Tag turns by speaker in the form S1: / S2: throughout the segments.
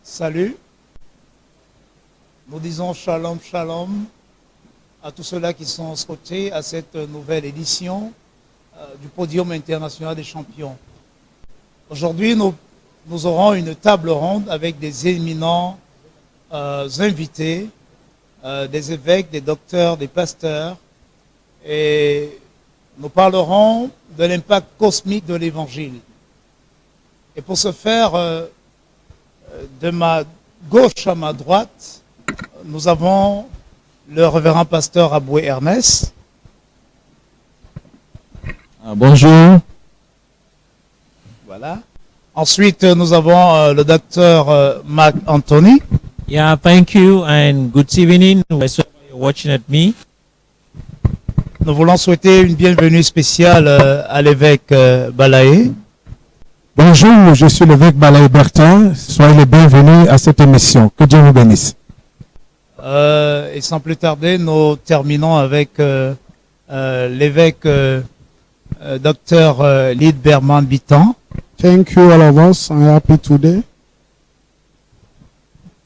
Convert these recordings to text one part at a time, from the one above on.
S1: Salut. Nous disons shalom, shalom à tous ceux-là qui sont scrutés à cette nouvelle édition du Podium international des champions. Aujourd'hui, nous aurons une table ronde avec des éminents invités, des évêques, des docteurs, des pasteurs, et nous parlerons de l'impact cosmique de l'Évangile. Et pour ce faire, de ma gauche à ma droite, nous avons le révérend pasteur Aboué Ernest.
S2: Bonjour.
S1: Voilà. Ensuite, nous avons le docteur Marc Anthony.
S2: Yeah, thank you and good evening. Wherever you're watching at me.
S1: Nous voulons souhaiter une bienvenue spéciale à l'évêque Balaé.
S3: Bonjour, je suis l'évêque Balaé Bertin. Soyez les bienvenus à cette émission. Que Dieu vous bénisse.
S1: Et sans plus tarder, nous terminons avec l'évêque Dr Lyd Berman Bitan.
S3: Thank you all of us. I'm happy today.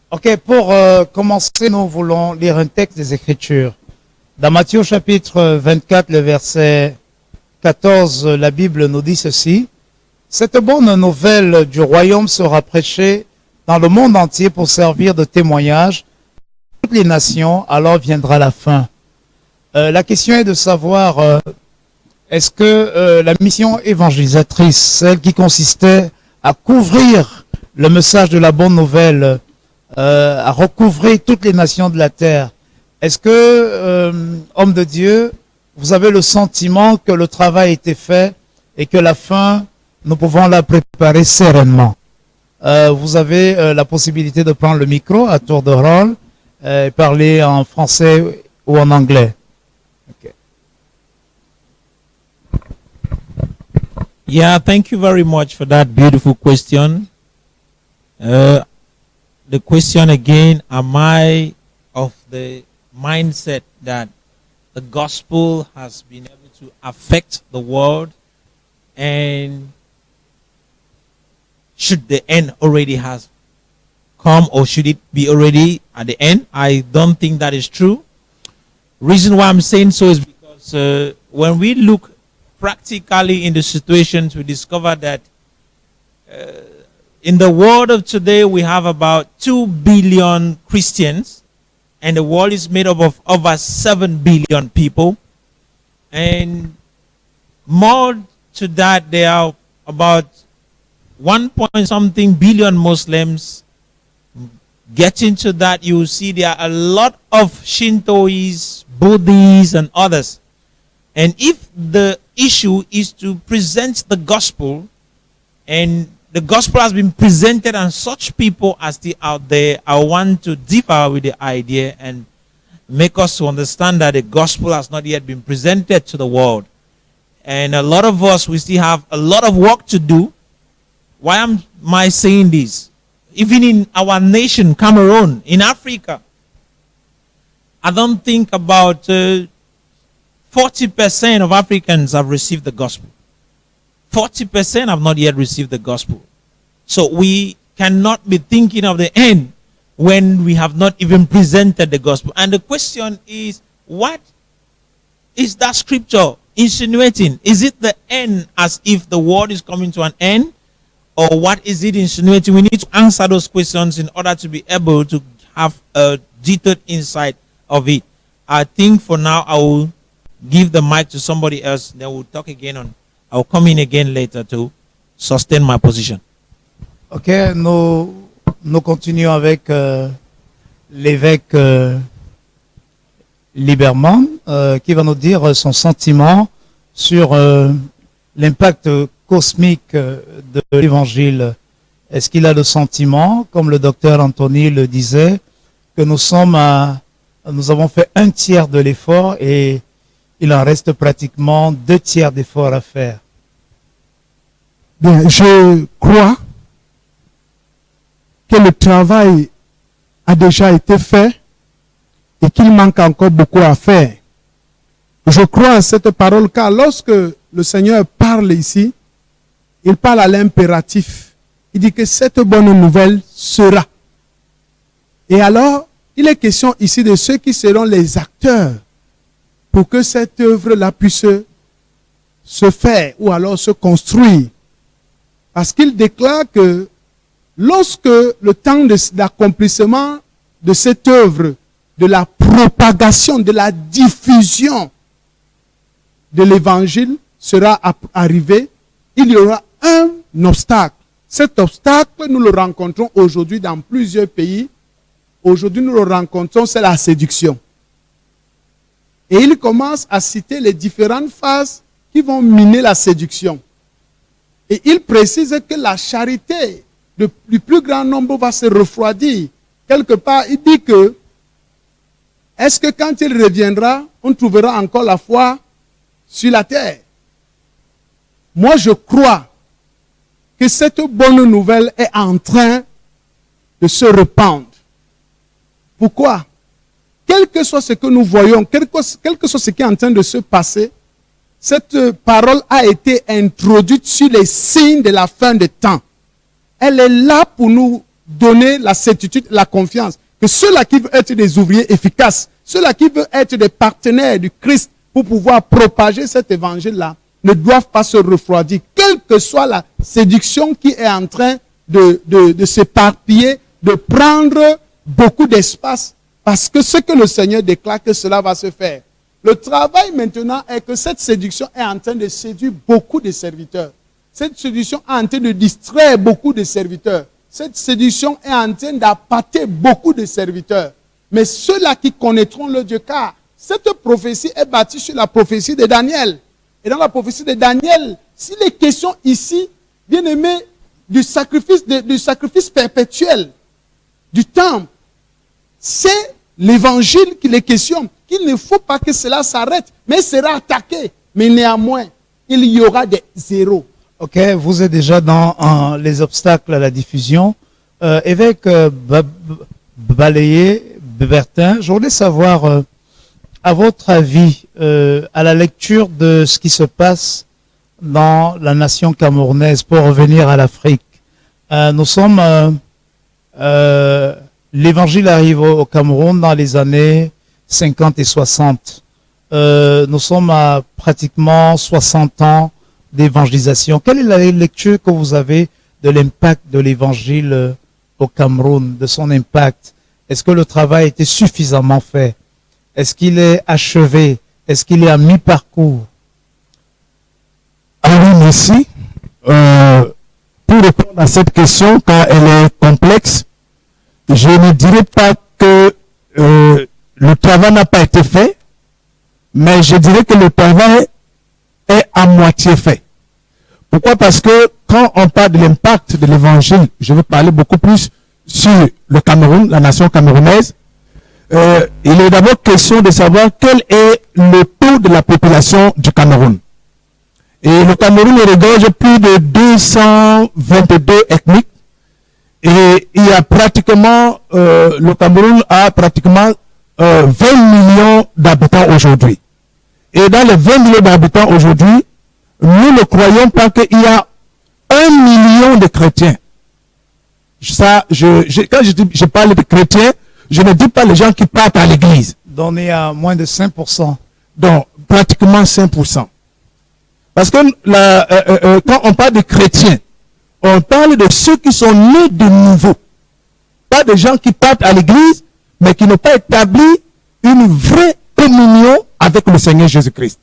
S1: Ok, pour commencer, nous voulons lire un texte des Écritures. Dans Matthieu chapitre 24, le verset 14, la Bible nous dit ceci. Cette bonne nouvelle du royaume sera prêchée dans le monde entier pour servir de témoignage à toutes les nations, alors viendra la fin. La question est de savoir, est-ce que la mission évangélisatrice, celle qui consistait à couvrir le message de la bonne nouvelle, à recouvrir toutes les nations de la terre, est-ce que, homme de Dieu, vous avez le sentiment que le travail a été fait et que la fin, nous pouvons la préparer sereinement? Vous avez la possibilité de prendre le micro à tour de rôle et parler en français ou en anglais. Okay.
S2: Yeah, thank you very much for that beautiful question. The question again, am I of the mindset that the gospel has been able to affect the world, and should the end already has come, or should it be already at the end? I don't think that is true. Reason why I'm saying so is because when we look practically in the situations, we discover that in the world of today, we have about 2 billion Christians, and the world is made up of over 7 billion people. And more to that, there are about 1 point something billion Muslims. Getting to that, you will see there are a lot of Shintoists, Buddhists, and others. And if the issue is to present the gospel, and the gospel has been presented and such people are still out there, I want to differ with the idea and make us to understand that the gospel has not yet been presented to the world. And a lot of us, we still have a lot of work to do. Why am I saying this? Even in our nation, Cameroon, in Africa, I don't think about 40% of Africans have received the gospel. 40% have not yet received the gospel. So we cannot be thinking of the end when we have not even presented the gospel. And the question is, what is that scripture insinuating? Is it the end as if the world is coming to an end? Or what is it insinuating? We need to answer those questions in order to be able to have a detailed insight of it. I think for now I will give the mic to somebody else. Then we'll talk again on. I'll come in again later to sustain my position.
S1: Ok, nous continuons avec l'évêque Liberman qui va nous dire son sentiment sur l'impact cosmique de l'évangile. Est-ce qu'il a le sentiment, comme le docteur Anthony le disait, que nous avons fait 1/3 de l'effort et il en reste pratiquement 2/3 d'effort à faire?
S3: Bien, je crois que le travail a déjà été fait et qu'il manque encore beaucoup à faire. Je crois à cette parole car lorsque le Seigneur parle ici, il parle à l'impératif. Il dit que cette bonne nouvelle sera. Et alors, il est question ici de ceux qui seront les acteurs pour que cette œuvre-là puisse se faire ou alors se construire. Parce qu'il déclare que lorsque le temps d'accomplissement de cette œuvre, de la propagation, de la diffusion de l'évangile sera arrivé, il y aura un obstacle. Cet obstacle, nous le rencontrons aujourd'hui dans plusieurs pays. Aujourd'hui, nous le rencontrons, c'est la séduction. Et il commence à citer les différentes phases qui vont miner la séduction. Et il précise que la charité du plus grand nombre va se refroidir. Quelque part, il dit que, est-ce que quand il reviendra, on trouvera encore la foi sur la terre? Moi, je crois que cette bonne nouvelle est en train de se répandre. Pourquoi? Quel que soit ce que nous voyons, quel que soit ce qui est en train de se passer, cette parole a été introduite sur les signes de la fin des temps. Elle est là pour nous donner la certitude, la confiance, que ceux-là qui veulent être des ouvriers efficaces, ceux-là qui veulent être des partenaires du Christ pour pouvoir propager cet évangile-là, ne doivent pas se refroidir, quelle que soit la séduction qui est en train de s'éparpiller, de prendre beaucoup d'espace, parce que ce que le Seigneur déclare que cela va se faire. Le travail maintenant est que cette séduction est en train de séduire beaucoup de serviteurs. Cette séduction est en train de distraire beaucoup de serviteurs. Cette séduction est en train d'appâter beaucoup de serviteurs. Mais ceux-là qui connaîtront le Dieu, car cette prophétie est bâtie sur la prophétie de Daniel. Et dans la prophétie de Daniel, s'il est question ici, bien aimé, du sacrifice perpétuel, du temple, c'est l'évangile qu'il est question, qu'il ne faut pas que cela s'arrête, mais sera attaqué. Mais néanmoins, il y aura des zéros.
S1: Ok, vous êtes déjà dans les obstacles à la diffusion. Évêque Balayé, Bertin, je voulais savoir, à votre avis, à la lecture de ce qui se passe dans la nation camerounaise, pour revenir à l'Afrique, nous sommes... l'évangile arrive au Cameroun dans les années 50 et 60. Nous sommes à pratiquement 60 ans d'évangélisation. Quelle est la lecture que vous avez de l'impact de l'évangile au Cameroun, de son impact? Est-ce que le travail a été suffisamment fait? Est-ce qu'il est achevé? Est-ce qu'il est à mi-parcours?
S4: Ah oui, merci. Pour répondre à cette question, car elle est complexe, je ne dirais pas que le travail n'a pas été fait, mais je dirais que le travail est à moitié fait. Pourquoi? Parce que quand on parle de l'impact de l'évangile, je veux parler beaucoup plus sur le Cameroun, la nation camerounaise. Il est d'abord question de savoir quel est le taux de la population du Cameroun. Et le Cameroun regorge plus de 222 ethniques. Et il y a pratiquement, le Cameroun a pratiquement 20 millions d'habitants aujourd'hui. Et dans les 20 millions d'habitants aujourd'hui, nous ne croyons pas qu'il y a 1 million de chrétiens. Ça, quand je parle de chrétiens, je ne dis pas les gens qui partent à l'église.
S1: Donc, on est à moins de 5%.
S4: Donc, pratiquement 5%. Parce que quand on parle de chrétiens, on parle de ceux qui sont nés de nouveau. Pas de gens qui partent à l'église, mais qui n'ont pas établi une vraie communion avec le Seigneur Jésus-Christ.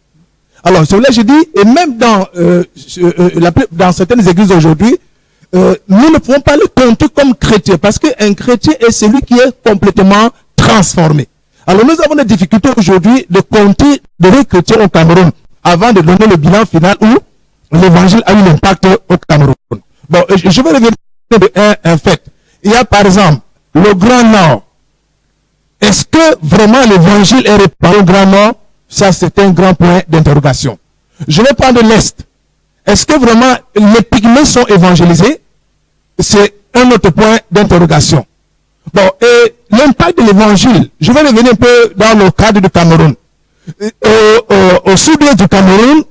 S4: Alors, c'est là je dis, et même dans certaines églises aujourd'hui, nous ne pouvons pas le compter comme chrétien, parce qu'un chrétien est celui qui est complètement transformé. Alors, nous avons des difficultés aujourd'hui de compter de vrais chrétiens au Cameroun, avant de donner le bilan final où l'évangile a eu un impact au Cameroun. Bon, je vais revenir de un fait. Il y a par exemple le Grand Nord. Est-ce que vraiment l'évangile est répandu au Grand Nord? Ça, c'est un grand point d'interrogation. Je vais prendre l'Est. Est-ce que vraiment les Pygmées sont évangélisés? C'est un autre point d'interrogation. Bon, et l'impact de l'évangile, je vais revenir un peu dans le cadre du Cameroun. Au sud-est du Cameroun,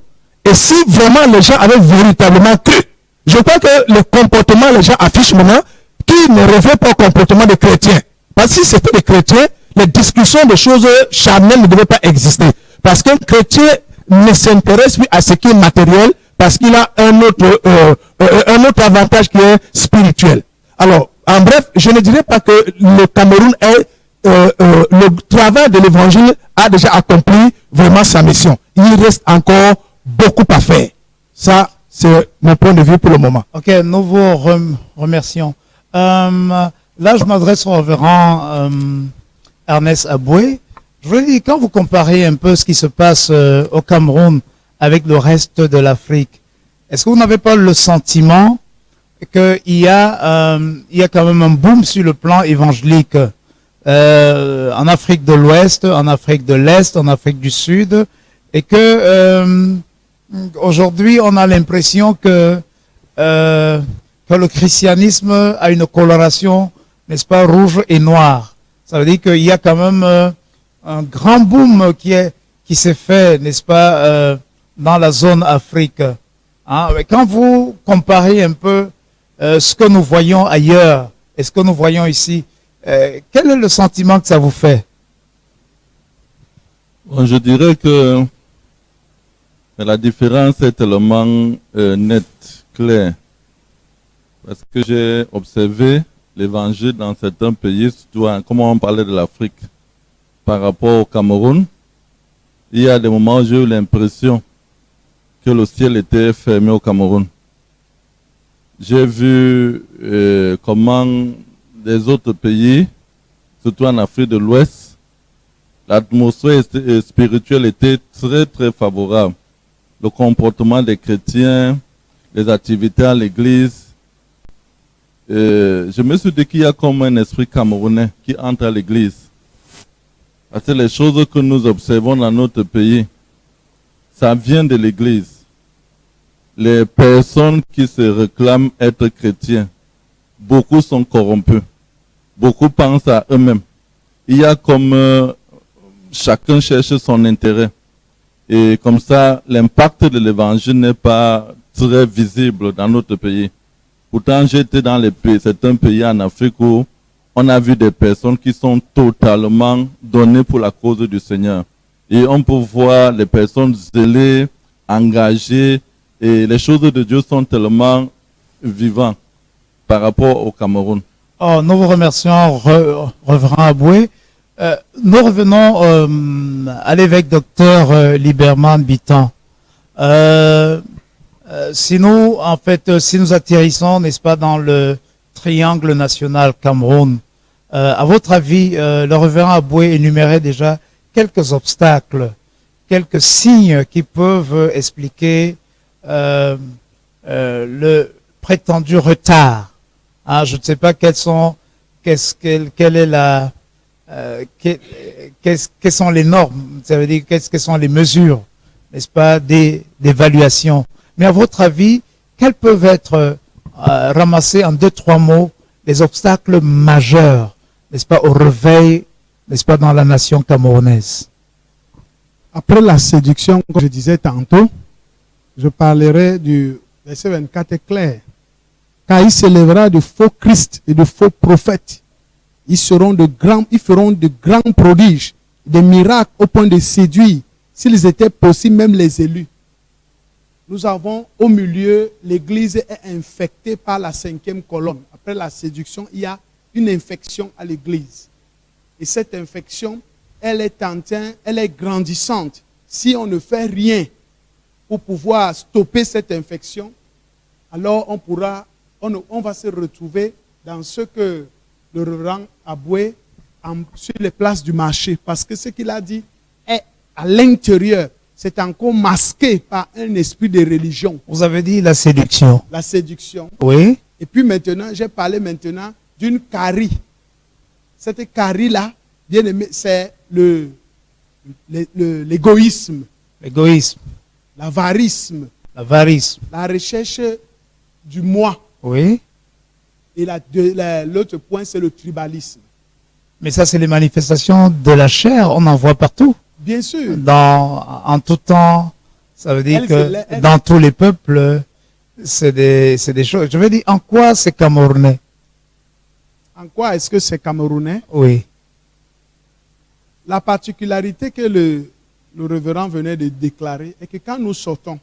S4: et si vraiment les gens avaient véritablement cru, je crois que le comportement les gens affichent maintenant, qui ne reflète pas le comportement des chrétiens. Parce que si c'était des chrétiens, les discussions de choses charnelles ne devaient pas exister. Parce qu'un chrétien ne s'intéresse plus à ce qui est matériel parce qu'il a un autre avantage qui est spirituel. Alors, en bref, je ne dirais pas que le Cameroun est le travail de l'évangile a déjà accompli vraiment sa mission. Il reste encore beaucoup à faire. Ça, c'est mon point de vue pour le moment.
S1: Ok, nous vous remercions. Là, je m'adresse au révérend Ernest Aboué. Je voulais dire, quand vous comparez un peu ce qui se passe au Cameroun avec le reste de l'Afrique, est-ce que vous n'avez pas le sentiment qu'il y a quand même un boom sur le plan évangélique en Afrique de l'Ouest, en Afrique de l'Est, en Afrique du Sud, et que aujourd'hui on a l'impression que le christianisme a une coloration, n'est-ce pas, rouge et noire. Ça veut dire qu'il y a quand même un grand boom qui s'est fait, n'est-ce pas, dans la zone Afrique. Hein? Quand vous comparez un peu ce que nous voyons ailleurs et ce que nous voyons ici, quel est le sentiment que ça vous fait?
S5: Bon, je dirais que la différence est tellement nette, claire. Parce que j'ai observé l'évangile dans certains pays, surtout comment on parlait de l'Afrique par rapport au Cameroun. Il y a des moments où j'ai eu l'impression que le ciel était fermé au Cameroun. J'ai vu comment des autres pays, surtout en Afrique de l'Ouest, l'atmosphère spirituelle était très très favorable. Le comportement des chrétiens, les activités à l'église. Je me suis dit qu'il y a comme un esprit camerounais qui entre à l'église. Parce que les choses que nous observons dans notre pays, ça vient de l'église. Les personnes qui se réclament être chrétiens, beaucoup sont corrompus. Beaucoup pensent à eux-mêmes. Il y a comme chacun cherche son intérêt. Et comme ça, l'impact de l'évangile n'est pas très visible dans notre pays. Pourtant, j'étais dans certains pays en Afrique où on a vu des personnes qui sont totalement données pour la cause du Seigneur. Et on peut voir les personnes zélées, engagées, et les choses de Dieu sont tellement vivantes par rapport au Cameroun.
S1: Oh, nous vous remercions, révérend Aboué. Nous revenons à l'évêque docteur Liberman Bitan. Si nous atterrissons, n'est-ce pas, dans le triangle national Cameroun, à votre avis, le révérend Aboué énumérait déjà quelques obstacles, quelques signes qui peuvent expliquer le prétendu retard. Hein, je ne sais pas quels sont les normes, ça veut dire quelles sont les mesures, n'est-ce pas, d'évaluation. Mais à votre avis, quels peuvent être ramassés en 2-3 mots les obstacles majeurs, n'est-ce pas, au réveil, n'est-ce pas, dans la nation camerounaise?
S3: Après la séduction, comme je disais tantôt, je parlerai du verset 24 est clair. Car il s'élèvera de faux Christ et de faux prophètes. Ils feront de grands prodiges, des miracles au point de séduire, s'ils étaient possibles, même les élus. Nous avons au milieu, l'église est infectée par la 5e colonne. Après la séduction, il y a une infection à l'église. Et cette infection, elle est grandissante. Si on ne fait rien pour pouvoir stopper cette infection, alors on va se retrouver dans ce que le révérend Aboué sur les places du marché. Parce que ce qu'il a dit est à l'intérieur. C'est encore masqué par un esprit de religion.
S1: Vous avez dit la séduction.
S3: La séduction.
S1: Oui.
S3: Et puis maintenant, j'ai parlé maintenant d'une carie. Cette carie-là, bien aimé, c'est l'égoïsme.
S1: L'égoïsme.
S3: L'avarisme.
S1: L'avarisme.
S3: La recherche du moi.
S1: Oui.
S3: Et l'autre point, c'est le tribalisme.
S1: Mais ça, c'est les manifestations de la chair. On en voit partout.
S3: Bien sûr.
S1: En tout temps, ça veut dire que dans tous les peuples, c'est des choses. Je veux dire, en quoi c'est camerounais?
S3: En quoi est-ce que c'est camerounais?
S1: Oui.
S3: La particularité que le révérend venait de déclarer est que quand nous sortons,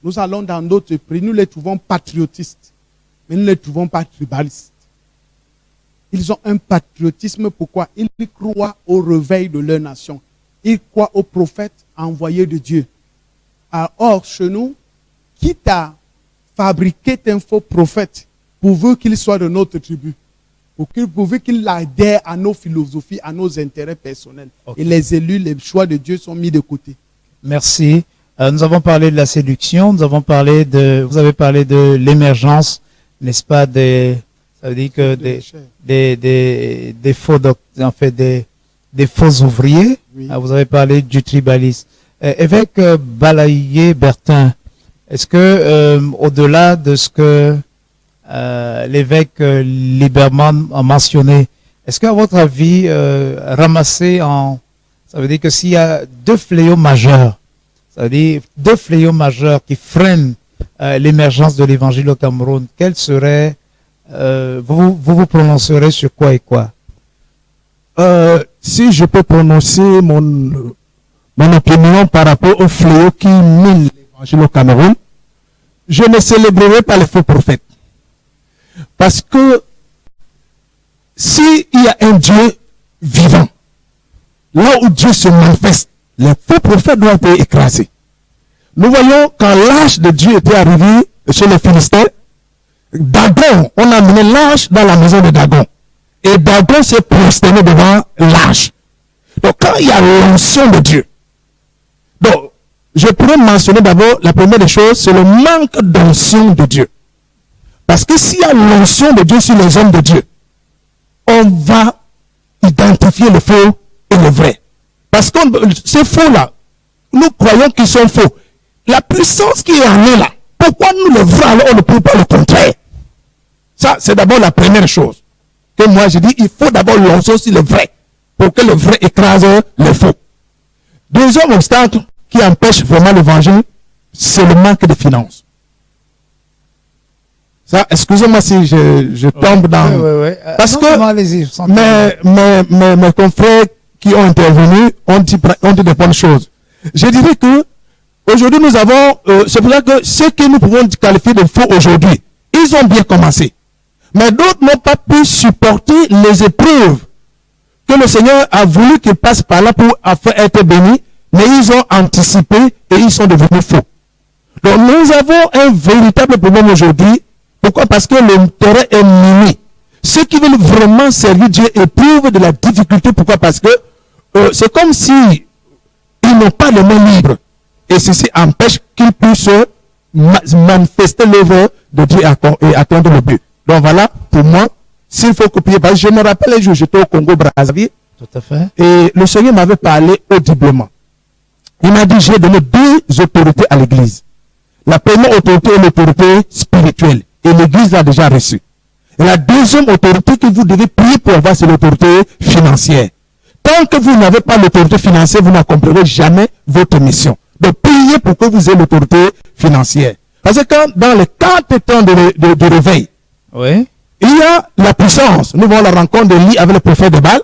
S3: nous allons dans d'autres pays, nous les trouvons patriotistes, mais nous ne les trouvons pas tribalistes. Ils ont un patriotisme, pourquoi? Ils croient au réveil de leur nation. Ils croient aux prophètes envoyés de Dieu. Or, chez nous, quitte à fabriquer un faux prophète, pourvu qu'il soit de notre tribu, pourvu qu'il adhère à nos philosophies, à nos intérêts personnels.
S1: Okay.
S3: Et les élus, les choix de Dieu sont mis de côté.
S1: Merci. Nous avons parlé de la séduction, vous avez parlé de l'émergence, n'est-ce pas, ça veut dire que des faux des faux ouvriers.
S3: Oui.
S1: Vous avez parlé du tribalisme. Évêque Balaye Bertin, est-ce que au-delà de ce que l'évêque Liberman a mentionné, est-ce qu'à votre avis, ça veut dire que s'il y a deux fléaux majeurs, ça veut dire deux fléaux majeurs qui freinent l'émergence de l'évangile au Cameroun, quels seraient, vous prononcerez sur quoi et quoi?
S4: Si je peux prononcer mon opinion par rapport au fléau qui mine l'évangile au Cameroun, je ne célébrerai pas les faux prophètes. Parce que s'il y a un Dieu vivant, là où Dieu se manifeste, les faux prophètes doivent être écrasés. Nous voyons quand l'âge de Dieu était arrivé chez les Philistins, Dagon, on a amené l'âge dans la maison de Dagon. Et Dagon s'est prosterné devant l'âge. Donc quand il y a l'onction de Dieu, donc je pourrais mentionner d'abord la première des choses, c'est le manque d'onction de Dieu. Parce que s'il y a l'onction de Dieu sur les hommes de Dieu, on va identifier le faux et le vrai. Parce que ces faux-là, nous croyons qu'ils sont faux. La puissance qui est en eux là, pourquoi nous le vrais alors on ne peut pas le contraire? Ça, c'est d'abord la première chose. Que moi je dis, il faut d'abord l'onction sur le vrai, pour que le vrai écrase le faux. Deuxième obstacle qui empêche vraiment l'évangile, c'est le manque de finances. Ça, excusez-moi si je tombe dans...
S1: Oui.
S4: Parce
S1: non,
S4: que
S1: allez-y,
S4: mes confrères qui ont intervenu ont dit des bonnes choses. Je dirais que aujourd'hui nous avons... c'est pour ça que ceux que nous pouvons qualifier de faux aujourd'hui, ils ont bien commencé. Mais d'autres n'ont pas pu supporter les épreuves que le Seigneur a voulu qu'ils passent par là pour afin être bénis, mais ils ont anticipé et ils sont devenus faux. Donc nous avons un véritable problème aujourd'hui. Pourquoi? Parce que le terrain est miné. Ceux qui veulent vraiment servir Dieu éprouvent de la difficulté. Pourquoi? Parce que c'est comme si ils n'ont pas les mains libres. Et ceci empêche qu'ils puissent manifester l'œuvre de Dieu et atteindre le but. Donc voilà, pour moi, s'il faut copier, parce que je me rappelle un jour, j'étais au Congo-Brazzaville.
S1: Tout à fait.
S4: Et le Seigneur m'avait parlé audiblement. Il m'a dit, j'ai donné deux autorités à l'église. La première autorité est l'autorité spirituelle. Et l'église l'a déjà reçue. Et la deuxième autorité que vous devez prier pour avoir, c'est l'autorité financière. Tant que vous n'avez pas l'autorité financière, vous n'accomplirez jamais votre mission. Donc priez pour que vous ayez l'autorité financière. Parce que quand, dans les 4 temps de réveil,
S1: oui,
S4: il y a la puissance. Nous voyons la rencontre de Lie avec le prophète de Baal.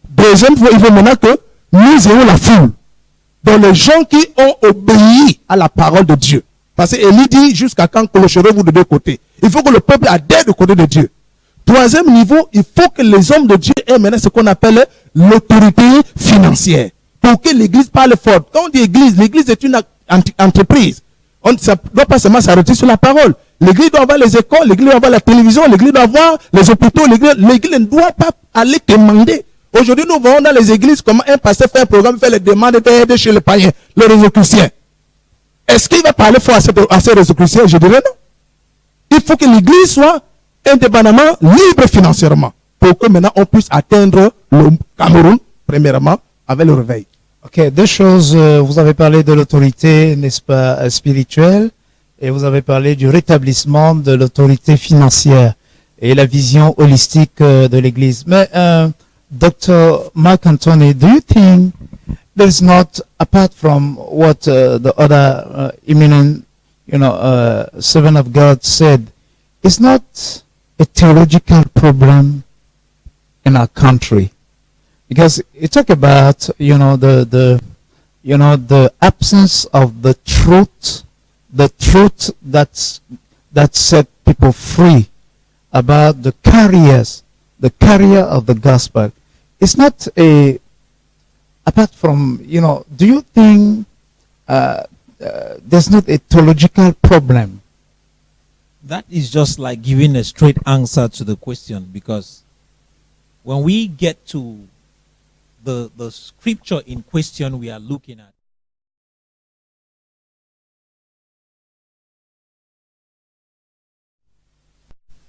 S4: Deuxième fois, il faut maintenant que nous ayons la foule. Donc les gens qui ont obéi à la parole de Dieu. Parce qu'Élie dit jusqu'à quand clocherez-vous de deux côtés. Il faut que le peuple adhère du côté de Dieu. Troisième niveau, il faut que les hommes de Dieu aient maintenant ce qu'on appelle l'autorité financière. Pour que l'église parle fort. Quand on dit église, l'église est une entreprise. On ne doit pas seulement s'arrêter sur la parole. L'église doit avoir les écoles, l'église doit avoir la télévision, l'église doit avoir les hôpitaux, l'église ne doit pas aller demander. Aujourd'hui, nous voyons dans les églises comment un pasteur fait un programme, fait les demandes d'aide chez les païens, les réseaux-chrétiens. Est-ce qu'il va parler fort à ces réseaux-chrétiens? Je dirais non. Il faut que l'église soit indépendamment libre financièrement pour que maintenant on puisse atteindre le Cameroun, premièrement, avec le réveil.
S1: Ok, deux choses. Vous avez parlé de l'autorité, n'est-ce pas, spirituelle, et vous avez parlé du rétablissement de l'autorité financière et la vision holistique de l'Église. Mais, Dr. Mark Anthony, do you think there's not, apart from what the other eminent, servant of God said, it's not a theological problem in our country, because you talk about the absence of the truth that set people free about the carrier of the gospel. It's not a, apart from, do you think there's not a theological problem?
S2: That is just like giving a straight answer to the question, because when we get to the scripture in question we are looking at,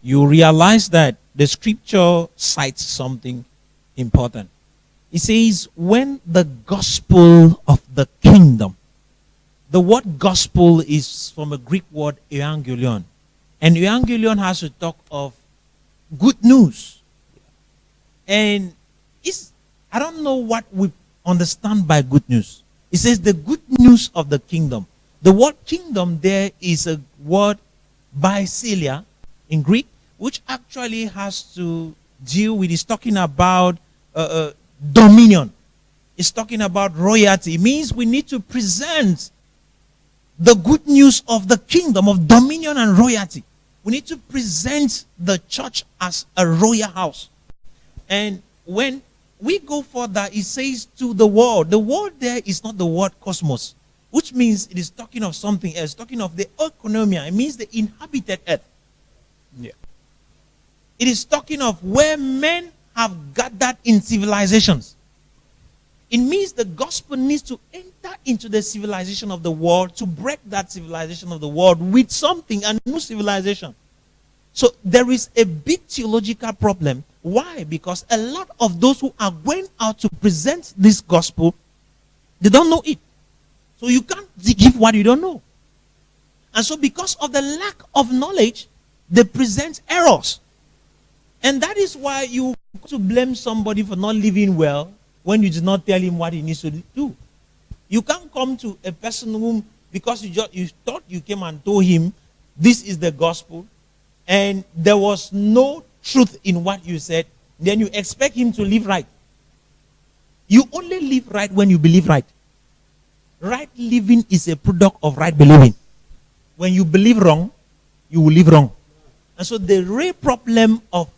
S2: you realize that the scripture cites something important. It says, when the gospel of the kingdom. The word gospel is from a Greek word euangelion. And euangelion has to talk of good news. And I don't know what we understand by good news. It says the good news of the kingdom. The word kingdom there is a word basileia in Greek, which actually has to deal with, it's talking about dominion. It's talking about royalty. It means we need to present the good news of the kingdom of dominion and royalty. We need to present the church as a royal house. And when we go further, it says to the world. The world there is not the word cosmos, which means it is talking of something else, talking of the oikonomia. It means the inhabited earth.
S1: Yeah.
S2: It is talking of where men have gathered in civilizations. It means the gospel needs to enter into the civilization of the world to break that civilization of the world with something, a new civilization. So there is a big theological problem. Why? Because a lot of those who are going out to present this gospel, they don't know it. So you can't give what you don't know. And so because of the lack of knowledge, they present errors. And that is why you go to blame somebody for not living well when you did not tell him what he needs to do. You can't come to a person whom, because you thought you came and told him this is the gospel, and there was no truth in what you said, then you expect him to live right. You only live right when you believe right. Right living is a product of right believing. When you believe wrong, you will live wrong. And so the real problem of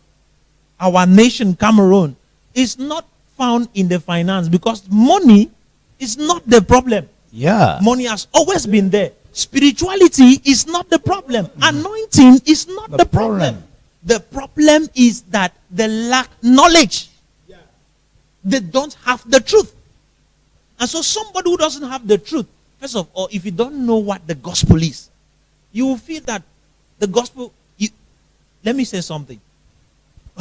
S2: our nation, Cameroon, is not found in the finance, because money is not the problem.
S1: Yeah.
S2: Money has always been there. Spirituality is not the problem. Anointing is not the problem. The problem is that they lack knowledge. They don't have the truth. And so somebody who doesn't have the truth, first of all, if you don't know what the gospel is, you will feel that the gospel, let me say something.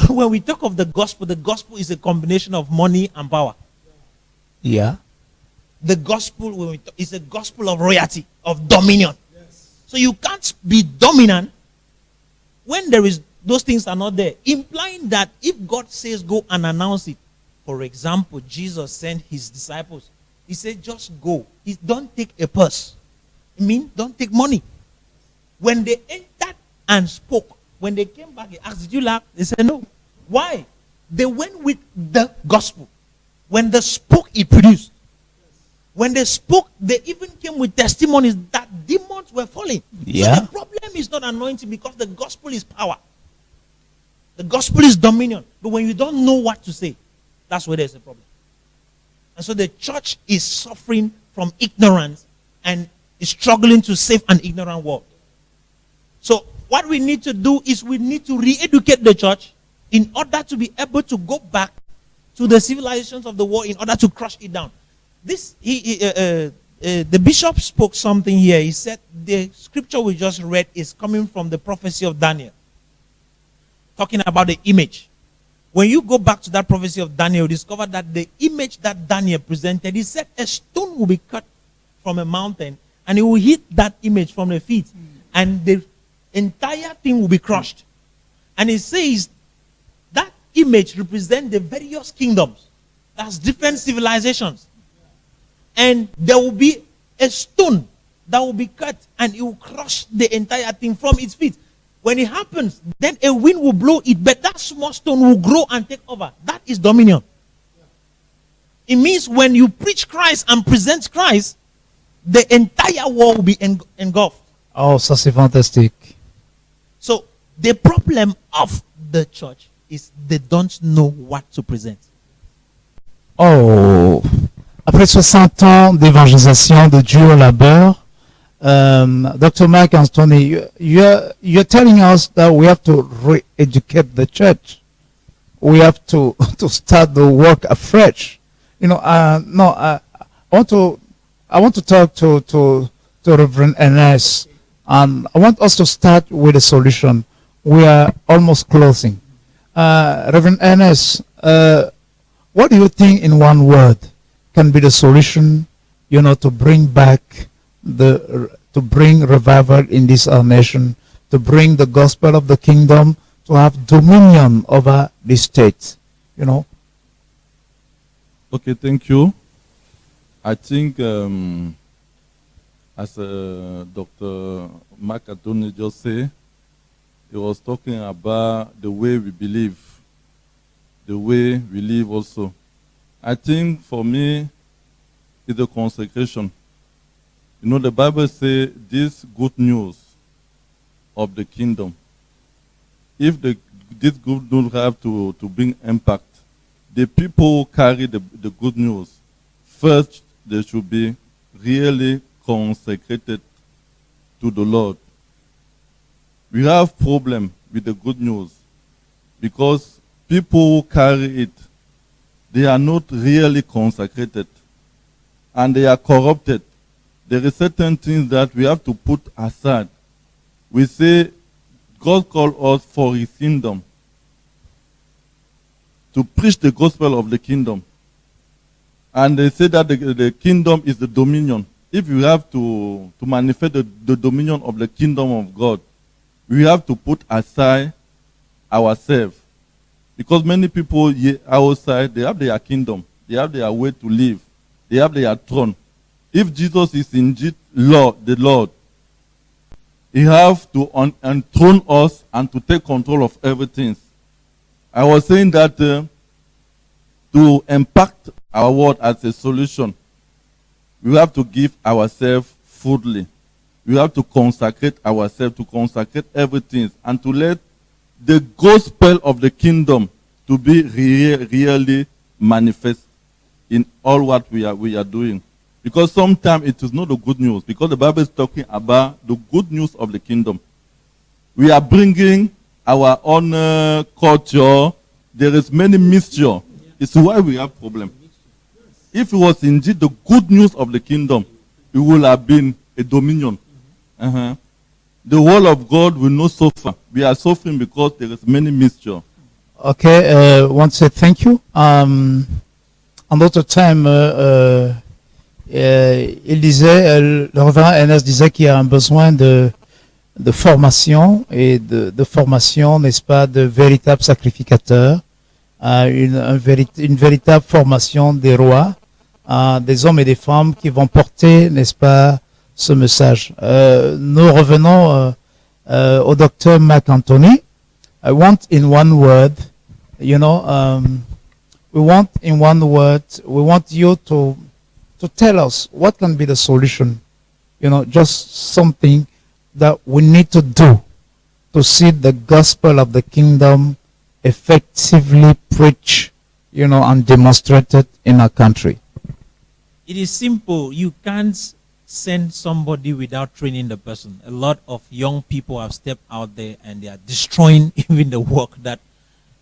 S2: When we talk of the gospel is a combination of money and power.
S1: Yeah.
S2: The gospel is a gospel of royalty, of dominion. Yes. So you can't be dominant when those things are not there. Implying that if God says go and announce it, for example, Jesus sent his disciples. He said, just go. Don't take a purse. I mean, don't take money. When they entered and spoke, when they came back, he asked, did you laugh? They said, no. Why? They went with the gospel. When they spoke, it produced. When they spoke, they even came with testimonies that demons were falling.
S1: Yeah.
S2: So the problem is not anointing, because the gospel is power. The gospel is dominion. But when you don't know what to say, that's where there's a problem. And so the church is suffering from ignorance and is struggling to save an ignorant world. So what we need to do is we need to re-educate the church in order to be able to go back to the civilizations of the world, in order to crush it down. The bishop spoke something here. He said the scripture we just read is coming from the prophecy of Daniel, talking about the image. When you go back to that prophecy of Daniel, you discover that the image that Daniel presented, he said a stone will be cut from a mountain and it will hit that image from the feet, and the entire thing will be crushed. And it says that image represents the various kingdoms. That's different civilizations. And there will be a stone that will be cut and it will crush the entire thing from its feet. When it happens, then a wind will blow it, but that small stone will grow and take over. That is dominion. It means when you preach Christ and present Christ, the entire world will be engulfed.
S1: Oh, ça c'est fantastique.
S2: So the problem of the church is they don't know what to present.
S1: Oh, après 60 ans d'évangélisation, de dur labeur, Dr. Mark Anthony, you're telling us that we have to re-educate the church. We have to start the work afresh. You know, I want to talk to Reverend Ernest, and I want us to start with a solution. We are almost closing. Reverend Ernest, what do you think in one word can be the solution, you know, to bring back to bring revival in this our nation, to bring the gospel of the kingdom, to have dominion over the state, you know?
S5: Okay, thank you. I think, as Dr. Mark Anthony just said, he was talking about the way we believe, the way we live also. I think for me, it's the consecration. You know, the Bible says this good news of the kingdom. If this good news have to bring impact, the people who carry the good news, first they should be really consecrated to the Lord. We have problem with the good news because people who carry it, they are not really consecrated and they are corrupted. There are certain things that we have to put aside. We say God called us for his kingdom, to preach the gospel of the kingdom. And they say that the kingdom is the dominion. If we have to manifest the dominion of the kingdom of God, we have to put aside ourselves. Because many people outside, they have their kingdom. They have their way to live. They have their throne. If Jesus is indeed Lord, the Lord, he have to enthrone us and to take control of everything. I was saying that to impact our world as a solution, we have to give ourselves fully. We have to consecrate ourselves, to consecrate everything, and to let the gospel of the kingdom to be really manifest in all what we are doing. Because sometimes it is not the good news, because the Bible is talking about the good news of the kingdom. We are bringing our own culture. There is many mixture. It's why we have problem. If it was indeed the good news of the kingdom, it would have been a dominion. The word of God will not suffer. We are suffering because there is many mixture.
S1: Okay, want to say thank you. Another time, il disait, le révérend Ernest disait qu'il y a un besoin de formation et de formation, n'est-ce pas, de véritables sacrificateurs, une véritable formation des rois, des hommes et des femmes qui vont porter, n'est-ce pas, ce message. Nous revenons au docteur Mark Anthony. I want in one word, you know, we want you to tell us what can be the solution, you know, just something that we need to do to see the gospel of the kingdom effectively preached, you know, and demonstrated in our country.
S2: It is simple. You can't send somebody without training the person. A lot of young people have stepped out there and they are destroying even the work that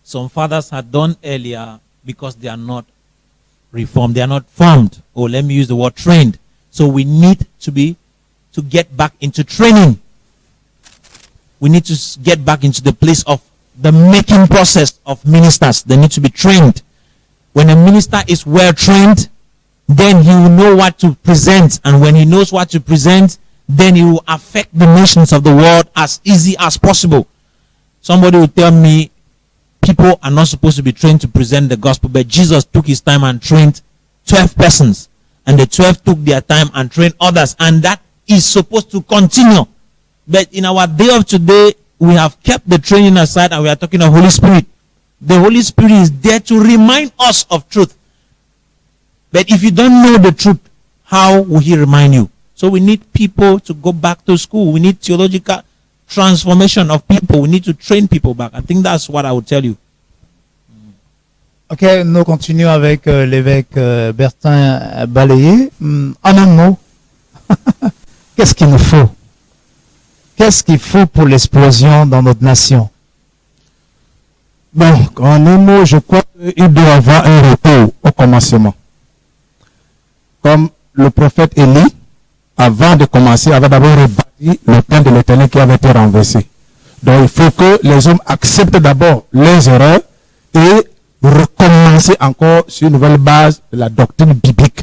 S2: some fathers had done earlier because they are not reformed. They are not formed. Or let me use the word trained. So we need to get back into training. We need to get back into the place of the making process of ministers. They need to be trained. When a minister is well trained, then he will know what to present. And when he knows what to present, then he will affect the nations of the world as easy as possible. Somebody will tell me people are not supposed to be trained to present the gospel, but Jesus took his time and trained 12 persons. And the 12 took their time and trained others. And that is supposed to continue. But in our day of today, we have kept the training aside and we are talking of Holy Spirit. The Holy Spirit is there to remind us of truth. But if you don't know the truth, how will he remind you? So we need people to go back to school. We need theological transformation of people. We need to train people back. I think that's what I would tell you.
S1: Ok, nous continuons avec l'évêque Bertin Balayé. En un mot, qu'est-ce qu'il nous faut? Qu'est-ce qu'il faut pour l'explosion dans notre nation?
S4: Bon, en un mot, je crois qu'il doit y avoir un retour au commencement. Comme le prophète Élie, avant de commencer, avait d'abord rebâti le plan de l'Éternel qui avait été renversé. Donc il faut que les hommes acceptent d'abord leurs erreurs et recommencer encore sur une nouvelle base de la doctrine biblique.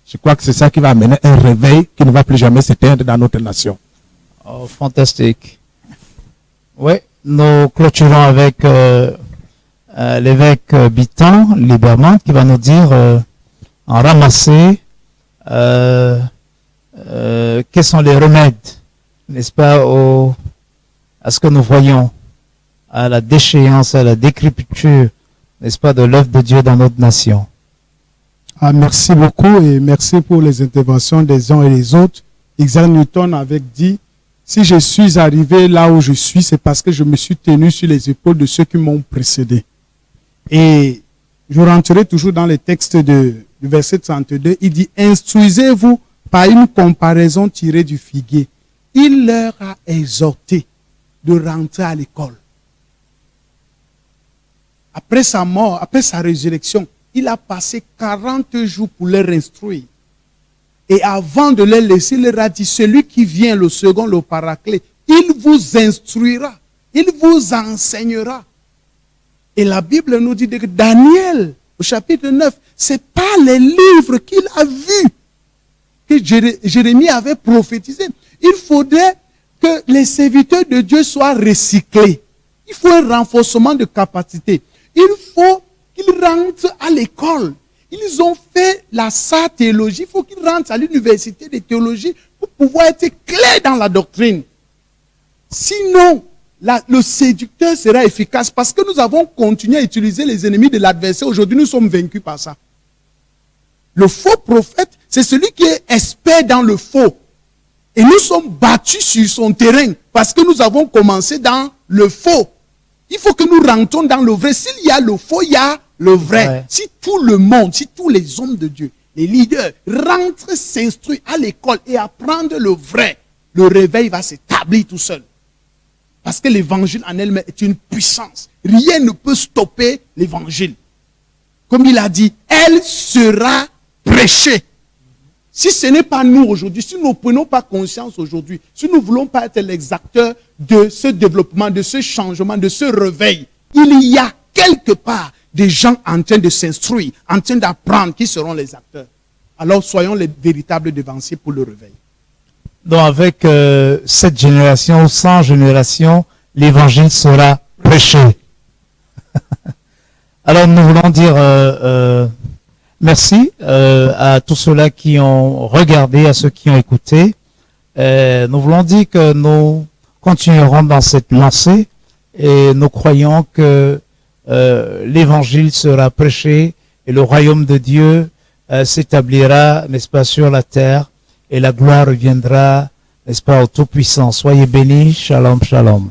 S4: Je crois que c'est ça qui va amener un réveil qui ne va plus jamais s'éteindre dans notre nation.
S1: Oh, fantastique. Oui, nous clôturons avec l'évêque Bitan, Liberman, qui va nous dire en ramasser quels sont les remèdes, n'est-ce pas, à ce que nous voyons, à la déchéance, à la décrépitude, n'est-ce pas, de l'œuvre de Dieu dans notre nation.
S3: Ah, merci beaucoup et merci pour les interventions des uns et des autres. Isaac Newton avait dit, si je suis arrivé là où je suis, c'est parce que je me suis tenu sur les épaules de ceux qui m'ont précédé. Et je rentrerai toujours dans les textes du verset 32. Il dit, instruisez-vous par une comparaison tirée du figuier. Il leur a exhorté de rentrer à l'école. Après sa mort, après sa résurrection, il a passé 40 jours pour leur instruire. Et avant de les laisser, il leur a dit, celui qui vient, le second, le paraclet, il vous instruira, il vous enseignera. Et la Bible nous dit que Daniel, au chapitre 9, c'est pas les livres qu'il a vus que Jérémie avait prophétisé. Il faudrait que les serviteurs de Dieu soient recyclés. Il faut un renforcement de capacité. Il faut qu'ils rentrent à l'école. Ils ont fait la SAR théologie. Il faut qu'ils rentrent à l'université de théologie pour pouvoir être clairs dans la doctrine. Sinon, le séducteur sera efficace parce que nous avons continué à utiliser les ennemis de l'adversaire. Aujourd'hui, nous sommes vaincus par ça. Le faux prophète, c'est celui qui est expert dans le faux. Et nous sommes battus sur son terrain parce que nous avons commencé dans le faux. Il faut que nous rentrons dans le vrai. S'il y a le faux, il y a le vrai. Ouais. Si tout le monde, si tous les hommes de Dieu, les leaders, rentrent, s'instruisent à l'école et apprendre le vrai, le réveil va s'établir tout seul. Parce que l'évangile en elle-même est une puissance. Rien ne peut stopper l'évangile. Comme il a dit, elle sera prêchée. Si ce n'est pas nous aujourd'hui, si nous ne prenons pas conscience aujourd'hui, si nous ne voulons pas être les acteurs de ce développement, de ce changement, de ce réveil, il y a quelque part des gens en train de s'instruire, en train d'apprendre qui seront les acteurs. Alors soyons les véritables devanciers pour le réveil.
S1: Donc avec cette génération ou 100 générations, l'évangile sera prêché. Alors nous voulons dire merci à tous ceux-là qui ont regardé, à ceux qui ont écouté. Nous voulons dire que nous continuerons dans cette lancée et nous croyons que l'évangile sera prêché et le royaume de Dieu s'établira, n'est-ce pas, sur la terre et la gloire reviendra, n'est-ce pas, au Tout-Puissant. Soyez bénis. Shalom, shalom.